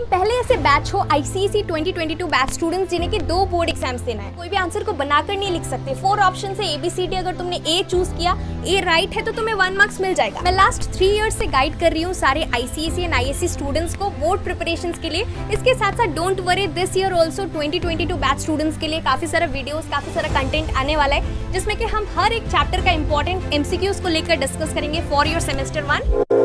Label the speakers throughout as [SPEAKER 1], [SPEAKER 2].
[SPEAKER 1] पहले ऐसे बैच हो आईसीएसई 2022 बैच स्टूडेंट्स जिन्हें कि 2 बोर्ड एग्जाम्स देना है, कोई भी आंसर को बनाकर नहीं लिख सकते। 4 ऑप्शन है ABCD, अगर तुमने A चूज किया, A राइट है तो तुम्हें 1 मार्क्स मिल जाएगा। मैं लास्ट 3 इयर्स से गाइड कर रही हूँ सारे आईसीएसई एंड आईएससी स्टूडेंट्स को बोर्ड प्रिपरेशन के लिए। इसके साथ साथ don't worry, this year also 2022 batch students के लिए काफी सारा वीडियोस, काफी सारा कंटेंट आने वाला है, जिसमें कि हम हर एक चैप्टर का इंपॉर्टेंट MCQs को लेकर डिस्कस करेंगे for your semester 1।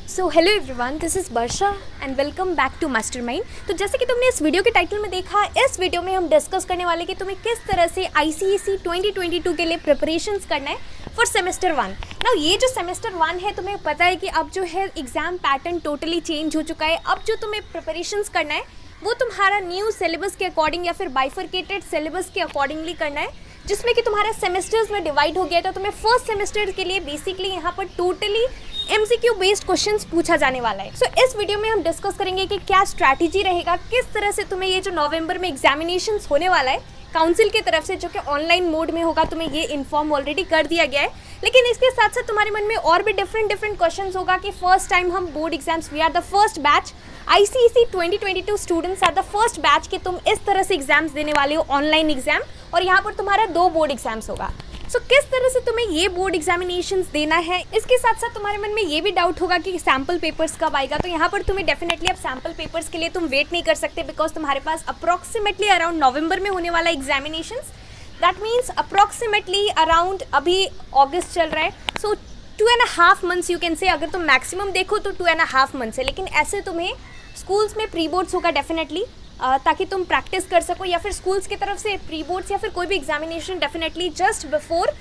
[SPEAKER 1] So hello everyone, this is Varsha and welcome back to Mastermind. तो जैसे कि तुमने इस वीडियो के टाइटल में देखा, इस वीडियो में हम डिस्कस करने वाले कि तुम्हें किस तरह से आईसीएसई 2022 के लिए प्रिपरेशंस करना है फॉर सेमेस्टर 1। नाउ ये जो सेमेस्टर 1 है, तुम्हें पता है कि अब जो है एग्जाम पैटर्न टोटली चेंज हो चुका है। अब जो तुम्हें प्रिपरेशंस करना है वो तुम्हारा न्यू सिलेबस के अकॉर्डिंग या फिर बाइफरकेटेड सिलेबस के अकॉर्डिंगली करना है, जिसमें कि तुम्हारा सेमेस्टर्स में डिवाइड हो गया था। तुम्हें फर्स्ट सेमेस्टर के लिए बेसिकली यहाँ पर टोटली MCQ बेस्ड क्वेश्चंस पूछा जाने वाला है। सो इस वीडियो में हम डिस्कस करेंगे कि क्या स्ट्रैटेजी रहेगा, किस तरह से तुम्हें ये जो नवंबर में एग्जामिनेशंस होने वाला है काउंसिल की तरफ से, जो कि ऑनलाइन मोड में होगा, तुम्हें ये इन्फॉर्म ऑलरेडी कर दिया गया है। लेकिन इसके साथ साथ तुम्हारे मन में और भी डिफरेंट क्वेश्चंस होगा कि फर्स्ट टाइम हम board exams, we are the first batch ICSE 2022 students are the first batch कि तुम इस तरह से एग्जाम्स देने वाले हो, ऑनलाइन एग्जाम, और यहाँ पर तुम्हारा 2 बोर्ड एग्जाम्स होगा। सो किस तरह से तुम्हें ये बोर्ड एग्जामिनेशंस देना है, इसके साथ साथ तुम्हारे मन में ये भी डाउट होगा कि सैम्पल पेपर्स कब आएगा। तो यहाँ पर तुम्हें डेफिनेटली अब सैम्पल पेपर्स के लिए तुम वेट नहीं कर सकते, बिकॉज तुम्हारे पास अप्रॉक्सीमेटली अराउंड नवंबर में होने वाला examinations, that means approximately around अभी अगस्त चल रहा है, सो 2.5 मंथ्स यू कैन से। अगर तुम मैक्सिमम देखो तो 2.5 मंथ्स है, लेकिन ऐसे तुम्हें स्कूल्स में प्री बोर्ड्स होगा डेफिनेटली, ताकि तुम प्रैक्टिस कर सको, या फिर स्कूल्स की तरफ से प्री बोर्ड्स या फिर कोई भी एग्जामिनेशन डेफिनेटली जस्ट बिफोर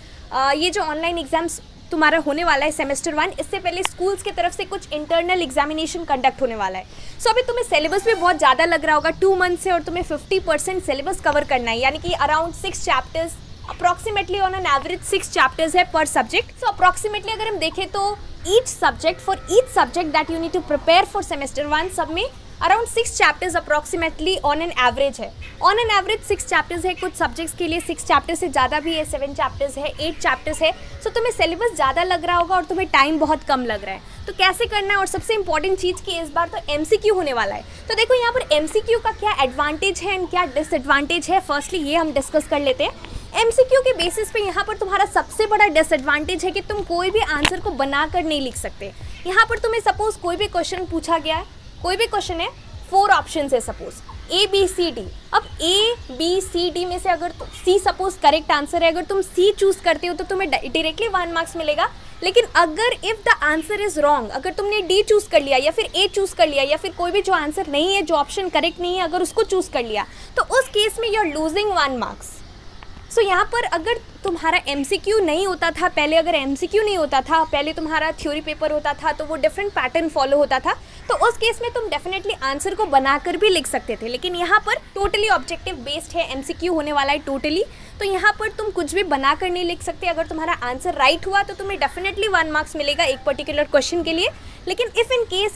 [SPEAKER 1] ये जो ऑनलाइन एग्जाम्स तुम्हारा होने वाला है सेमेस्टर 1, इससे पहले स्कूल्स की तरफ से कुछ इंटरनल एग्जामिनेशन कंडक्ट होने वाला है। सो अभी तुम्हें सिलेबस भी बहुत ज़्यादा लग रहा होगा 2 मंथ से, और तुम्हें 50% सिलेबस कवर करना है, यानी कि around 6 chapters, approximately on an average 6 chapters है पर सब्जेक्ट। सो अप्रॉक्सीमेटली अगर हम देखें तो each subject that you need to prepare for semester 1, सब में around 6 chapters approximately on an average है। ऑन एन एवरेज 6 चैप्टर्स है, कुछ सब्जेक्ट्स के लिए 6 चैप्टर्स से ज़्यादा भी है, 7 चैप्टर्स है, 8 चैप्टर्स है। सो तुम्हें सिलेबस ज़्यादा लग रहा होगा और तुम्हें टाइम बहुत कम लग रहा है। तो कैसे करना है, और सबसे इंपॉर्टेंट चीज़ कि इस बार तो MCQ होने वाला है। तो देखो यहाँ पर MCQ का क्या एडवांटेज है एंड क्या डिसएडवांटेज है, फर्स्टली ये हम डिस्कस कर लेते हैं। MCQ के बेसिस पे यहाँ पर तुम्हारा सबसे बड़ा डिसएडवांटेज है कि तुम कोई भी आंसर को बनाकर नहीं लिख सकते। यहाँ पर तुम्हें सपोज कोई भी क्वेश्चन पूछा गया है, कोई भी क्वेश्चन है, 4 ऑप्शन है सपोज ABCD। अब ABCD में से अगर C सपोज करेक्ट आंसर है, अगर तुम C चूज करते हो तो तुम्हें डायरेक्टली 1 मार्क्स मिलेगा। लेकिन अगर if the answer is wrong, अगर तुमने D चूज कर लिया या फिर A चूज कर लिया, या फिर कोई भी जो आंसर नहीं है, जो ऑप्शन करेक्ट नहीं है, अगर उसको चूज कर लिया, तो उस केस में यू आर लूजिंग 1 मार्क्स। सो यहाँ पर अगर तुम्हारा MCQ नहीं होता था पहले, अगर MCQ नहीं होता था पहले, तुम्हारा थ्योरी पेपर होता था, तो वो डिफरेंट पैटर्न फॉलो होता था, तो उस केस में तुम डेफिनेटली आंसर को बनाकर भी लिख सकते थे। लेकिन यहाँ पर टोटली ऑब्जेक्टिव बेस्ड है, MCQ होने वाला है टोटली, तो यहाँ पर तुम कुछ भी बनाकर नहीं लिख सकते। अगर तुम्हारा आंसर राइट हुआ तो तुम्हें डेफिनेटली 1 मार्क्स मिलेगा एक पर्टिकुलर क्वेश्चन के लिए। लेकिन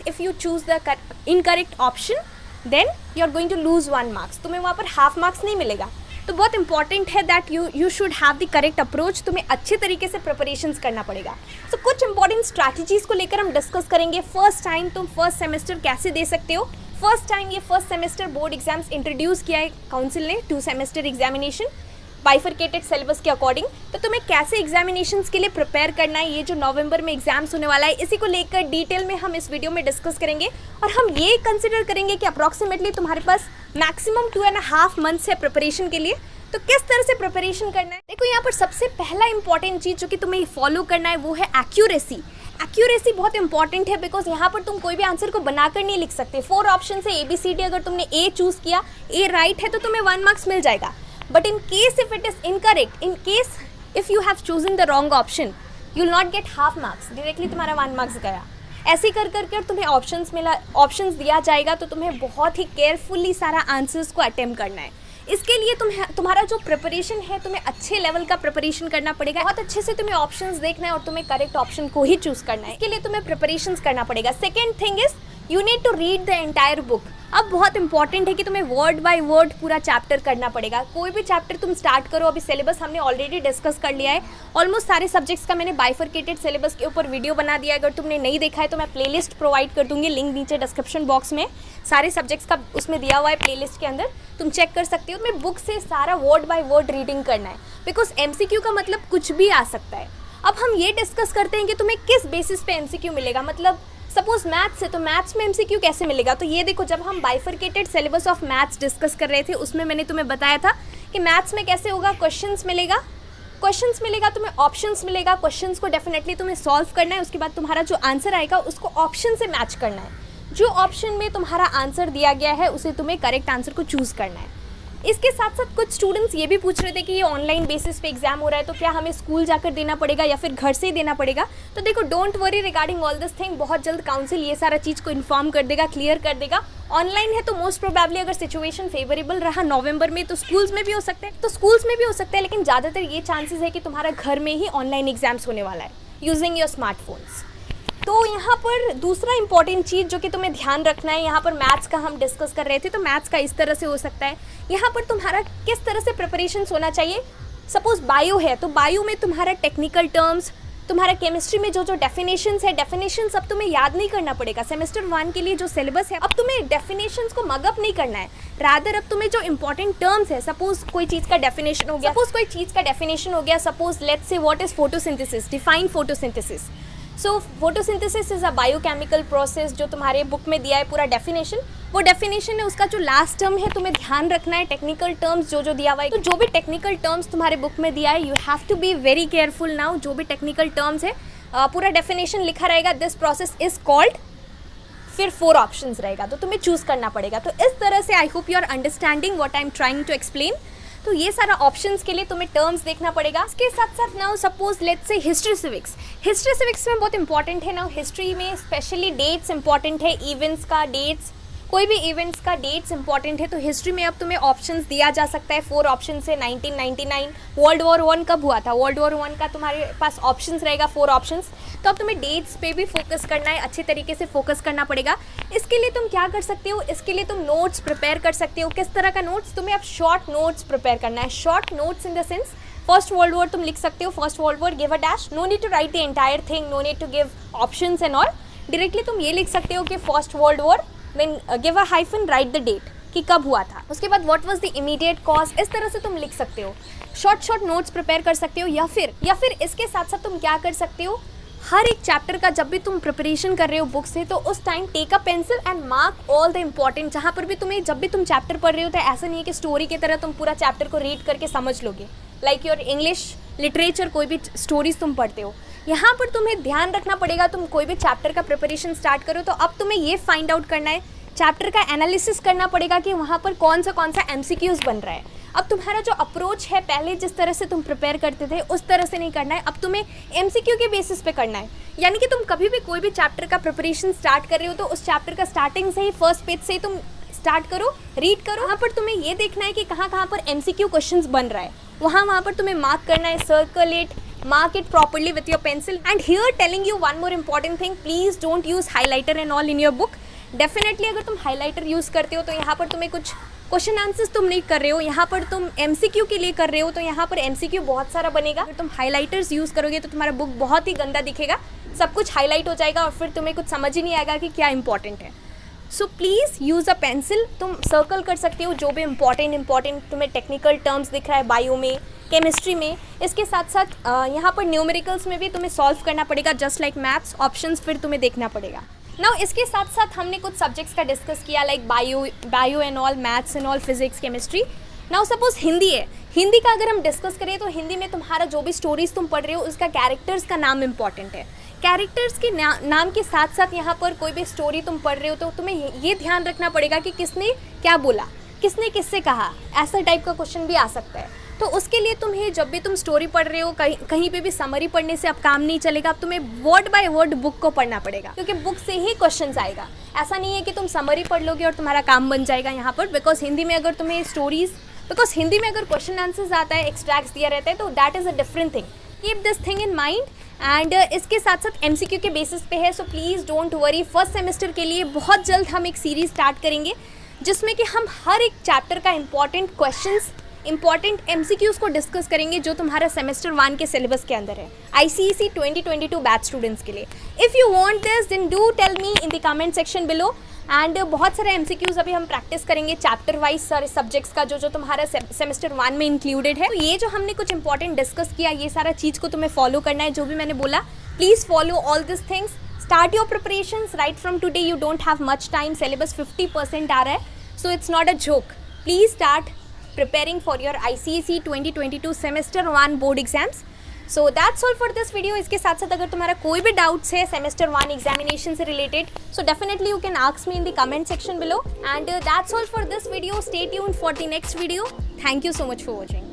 [SPEAKER 1] if you choose the incorrect option, then you are going to lose 1 marks, तुम्हें वहाँ पर हाफ मार्क्स नहीं मिलेगा। तो बहुत इंपॉर्टेंट है that you should have the correct approach, तुम्हें अच्छे तरीके से प्रिपरेशंस करना पड़ेगा। सो कुछ इंपॉर्टेंट स्ट्रैटेजीज को लेकर हम डिस्कस करेंगे। फर्स्ट टाइम तुम फर्स्ट सेमेस्टर कैसे दे सकते हो। फर्स्ट टाइम ये first semester board exams introduce किया है काउंसिल ने, 2 सेमेस्टर एग्जामिनेशन बाइफरकेटेड सिलेबस के अकॉर्डिंग। तो तुम्हें कैसे एग्जामिनेशंस के लिए प्रिपेयर करना है, ये जो नवंबर में एग्जाम्स होने वाला है, इसी को लेकर डिटेल में हम इस वीडियो में डिस्कस करेंगे। और हम ये कंसिडर करेंगे कि अप्रॉक्सीमेटली तुम्हारे पास मैक्सिमम 2.5 मंथ्स है प्रिपरेशन के लिए। तो किस तरह से प्रिपरेशन करना है, देखो यहाँ पर सबसे पहला इंपॉर्टेंट चीज़ जो कि तुम्हें फॉलो करना है वो है एक्यूरेसी। एक्यूरेसी बहुत इंपॉर्टेंट है, बिकॉज यहाँ पर तुम कोई भी आंसर को बनाकर नहीं लिख सकते। 4 ऑप्शन है ABCD, अगर तुमने A चूज किया, A राइट है तो तुम्हें 1 मार्क्स मिल जाएगा। But in case if it is incorrect, in case if you have chosen the wrong option, you will not gate half marks, directly तुम्हारा 1 मार्क्स गया। ऐसे कर करके तुम्हें ऑप्शंस दिया जाएगा, तो तुम्हें बहुत ही केयरफुली सारा आंसर्स को अटेम्प्ट करना है। इसके लिए तुम्हारा जो प्रिपरेशन है, तुम्हें अच्छे लेवल का प्रिपरेशन करना पड़ेगा। बहुत अच्छे से तुम्हें ऑप्शंस देखना है और तुम्हें करेक्ट ऑप्शन को ही चूज करना है। इसके लिए तुम्हें प्रिपरेशंस करना पड़ेगा। Second thing is you need to read the entire book. अब बहुत इंपॉर्टेंट है कि तुम्हें वर्ड बाय वर्ड पूरा चैप्टर करना पड़ेगा। कोई भी चैप्टर तुम स्टार्ट करो, अभी सिलेबस हमने ऑलरेडी डिस्कस कर लिया है। ऑलमोस्ट सारे सब्जेक्ट्स का मैंने बाइफरकेटेड सिलेबस के ऊपर वीडियो बना दिया है। अगर तुमने नहीं देखा है तो मैं प्लेलिस्ट प्रोवाइड कर दूंगी, लिंक नीचे डिस्क्रिप्शन बॉक्स में सारे सब्जेक्ट्स का उसमें दिया हुआ है प्लेलिस्ट के अंदर, तुम चेक कर सकते हो। तुम्हें बुक से सारा वर्ड बाय वर्ड रीडिंग करना है, बिकॉज MCQ का मतलब कुछ भी आ सकता है। अब हम ये डिस्कस करते हैं कि तुम्हें किस बेसिस पे MCQ मिलेगा। मतलब सपोज मैथ्स है तो मैथ्स में MCQ कैसे मिलेगा। तो ये देखो, जब हम bifurcated syllabus of maths discuss कर रहे थे उसमें मैंने तुम्हें बताया था कि मैथ्स में कैसे होगा, क्वेश्चंस मिलेगा, तुम्हें ऑप्शंस मिलेगा, क्वेश्चंस को डेफिनेटली तुम्हें सॉल्व करना है। उसके बाद तुम्हारा जो आंसर आएगा उसको ऑप्शन से मैच करना है। जो ऑप्शन में तुम्हारा आंसर दिया गया है उसे तुम्हें करेक्ट आंसर को चूज़ करना है। इसके साथ साथ कुछ स्टूडेंट्स ये भी पूछ रहे थे कि ये ऑनलाइन बेसिस पे एग्जाम हो रहा है तो क्या हमें स्कूल जाकर देना पड़ेगा या फिर घर से ही देना पड़ेगा। तो देखो, don't worry regarding all this thing, बहुत जल्द काउंसिल ये सारा चीज़ को इन्फॉर्म कर देगा, क्लियर कर देगा। ऑनलाइन है तो मोस्ट प्रोबेबली अगर सिचुएशन फेवरेबल रहा नवंबर में तो स्कूल्स में भी हो सकता है, लेकिन ज़्यादातर ये चांसेस है कि तुम्हारा घर में ही ऑनलाइन एग्जाम्स होने वाला है यूजिंग योर स्मार्टफोन्स। तो यहाँ पर दूसरा इंपॉर्टेंट चीज़ जो कि तुम्हें ध्यान रखना है, यहाँ पर मैथ्स का हम डिस्कस कर रहे थे, तो मैथ्स का इस तरह से हो सकता है। यहाँ पर तुम्हारा किस तरह से प्रिपरेशन होना चाहिए। सपोज बायो है तो बायो में तुम्हारा टेक्निकल टर्म्स, तुम्हारा केमिस्ट्री में जो डेफिनेशंस है, डेफिनेशंस अब तुम्हें याद नहीं करना पड़ेगा। सेमेस्टर 1 के लिए जो सिलेबस है अब तुम्हें डेफिनेशंस को मगअप नहीं करना है, रादर अब तुम्हें जो इंपॉर्टेंट टर्म्स है, सपोज कोई चीज़ का डेफिनेशन हो गया, suppose let's say what is photosynthesis, define photosynthesis. So photosynthesis is a biochemical process, जो तुम्हारे बुक में दिया है पूरा डेफिनेशन। वो डेफिनेशन है, उसका जो लास्ट टर्म है तुम्हें ध्यान रखना है, टेक्निकल टर्म्स जो दिया हुआ है। तो जो भी टेक्निकल टर्म्स तुम्हारे बुक में दिया है, you have to be very careful now. जो भी टेक्निकल टर्म्स है पूरा डेफिनेशन लिखा रहेगा, दिस प्रोसेस इज कॉल्ड, फिर 4 ऑप्शंस रहेगा तो तुम्हें चूज करना पड़ेगा। तो इस तरह से I hope you are understanding what I am trying to explain. तो ये सारा ऑप्शंस के लिए तुम्हें टर्म्स देखना पड़ेगा। इसके साथ साथ now suppose let's say history civics में बहुत इंपॉर्टेंट है। नाउ हिस्ट्री में स्पेशली डेट्स इंपॉर्टेंट है, इवेंट्स का डेट्स, कोई भी इवेंट्स का डेट्स इंपॉर्टेंट है। तो हिस्ट्री में अब तुम्हें ऑप्शंस दिया जा सकता है, 4 ऑप्शन है। 1999 वर्ल्ड वॉर 1 कब हुआ था, वर्ल्ड वॉर 1 का तुम्हारे पास ऑप्शंस रहेगा, 4 ऑप्शंस। तो अब तुम्हें डेट्स पे भी फोकस करना है, अच्छे तरीके से फोकस करना पड़ेगा। इसके लिए तुम क्या कर सकते हो, इसके लिए तुम नोट्स प्रिपेयर कर सकते हो। किस तरह का नोट्स, तुम्हें अब शॉर्ट नोट्स प्रिपेयर करना है। Short notes in the sense, first world war तुम लिख सकते हो, first world war, give a dash, no need to write the entire thing, no need to give options and all. Directly तुम ये लिख सकते हो कि first world war, then give a hyphen, write the date कि कब हुआ था। उसके बाद what was the immediate cause, इस तरह से तुम लिख सकते हो। शॉर्ट नोट्स प्रिपेयर कर सकते हो। या फिर इसके साथ साथ तुम क्या कर सकते हो, हर एक चैप्टर का जब भी तुम प्रिपरेशन कर रहे हो बुक से, तो उस time take a pencil and mark all the important. जहाँ पर भी तुम्हें, जब भी तुम चैप्टर पढ़ रहे हो तो ऐसा नहीं है कि स्टोरी की तरह तुम पूरा चैप्टर को रीड करके समझ लोगे, लाइक योर इंग्लिश लिटरेचर, कोई भी स्टोरीज तुम पढ़ते हो। यहाँ पर तुम्हें ध्यान रखना पड़ेगा, तुम कोई भी चैप्टर का प्रिपरेशन स्टार्ट करो तो अब तुम्हें ये फाइंड आउट करना है, चैप्टर का एनालिसिस करना पड़ेगा कि वहाँ पर कौन सा MCQs बन रहा है। अब तुम्हारा जो अप्रोच है, पहले जिस तरह से तुम प्रिपेयर करते थे उस तरह से नहीं करना है, अब तुम्हें MCQ के बेसिस पे करना है। यानी कि तुम कभी भी कोई भी चैप्टर का प्रिपरेशन स्टार्ट कर रहे हो तो उस चैप्टर का स्टार्टिंग से ही, फर्स्ट पेज से ही तुम स्टार्ट करो, रीड करो। वहाँ पर तुम्हें ये देखना है कि कहाँ पर MCQ क्वेश्चंस बन रहा है, वहाँ पर तुम्हें मार्क करना है, circle it, mark it properly with your pencil. And here telling you one more important thing, please don't use highlighter and all in your book. Definitely अगर तुम highlighter यूज़ करते हो तो यहाँ पर तुम्हें कुछ क्वेश्चन आंसर्स तुम नहीं कर रहे हो, यहाँ पर तुम MCQ के लिए कर रहे हो, तो यहाँ पर MCQ बहुत सारा बनेगा। अगर तुम हाईलाइटर्स यूज़ करोगे तो तुम्हारा बुक बहुत ही गंदा दिखेगा, सब कुछ हाईलाइट हो जाएगा और फिर तुम्हें कुछ समझ ही नहीं आएगा कि क्या इंपॉर्टेंट है। So please use a pencil, तुम सर्कल कर सकते हो जो भी इंपॉर्टेंट तुम्हें टेक्निकल टर्म्स दिख रहा है बायो में, केमिस्ट्री में। इसके साथ साथ यहाँ पर न्यूमेरिकल्स में भी तुम्हें सॉल्व करना पड़ेगा, जस्ट लाइक मैथ्स, ऑप्शंस फिर तुम्हें देखना पड़ेगा। नाउ इसके साथ साथ हमने कुछ सब्जेक्ट्स का डिस्कस किया, like bio and all, maths and all, physics, chemistry. Now suppose Hindi है, हिंदी का अगर हम डिस्कस करें तो हिंदी में तुम्हारा जो भी स्टोरीज तुम पढ़ रहे हो उसका कैरेक्टर्स का नाम इंपॉर्टेंट है। कैरेक्टर्स के नाम के साथ साथ यहाँ पर कोई भी स्टोरी तुम पढ़ रहे हो तो तुम्हें ये ध्यान रखना पड़ेगा कि किसने क्या बोला, किसने किससे कहा, ऐसा टाइप का क्वेश्चन भी आ सकता है। तो उसके लिए तुम्हें जब भी तुम स्टोरी पढ़ रहे हो, कहीं पे भी समरी पढ़ने से अब काम नहीं चलेगा, अब तुम्हें वर्ड बाय वर्ड बुक को पढ़ना पड़ेगा, क्योंकि बुक से ही क्वेश्चंस आएगा। ऐसा नहीं है कि तुम समरी पढ़ लोगे और तुम्हारा काम बन जाएगा यहाँ पर, बिकॉज हिंदी में अगर तुम्हें हिंदी में अगर क्वेश्चन आंसर्स आता है, एक्सट्रैक्ट्स दिया रहता है, तो that is a different thing. Keep this thing in mind. And इसके साथ साथ MCQ के बेसिस पे है, so please don't worry. First semester के लिए बहुत जल्द हम एक सीरीज़ स्टार्ट करेंगे जिसमें कि हम हर एक चैप्टर का इंपॉर्टेंट क्वेश्चंस, इंपॉर्टेंट MCQs को डिस्कस करेंगे जो तुम्हारा सेमेस्टर 1 के सिलेबस के अंदर है ICSE 2022 बैच स्टूडेंट्स के लिए। If you want this then do tell me in the comment section below. And बहुत सारे MCQs अभी हम प्रैक्टिस करेंगे चैप्टर वाइज सारे सब्जेक्ट्स का जो तुम्हारा सेमेस्टर 1 में इंक्लूडेड है। तो ये जो हमने कुछ इंपॉर्टेंट डिस्कस किया, ये सारा चीज़ को तुम्हें फॉलो करना है, जो भी मैंने बोला please follow all this things. Start your preparations right from today, you don't have much time, syllabus 50% आ रहा है, so it's not a joke. Please start preparing for your ICSE 2022 semester 1 board exams. So that's all for this video. इसके साथ साथ अगर तुम्हारा कोई भी doubts है semester 1 examination से related, so definitely you can ask me in the comment section below. And that's all for this video. Stay tuned for the next video. Thank you so much for watching.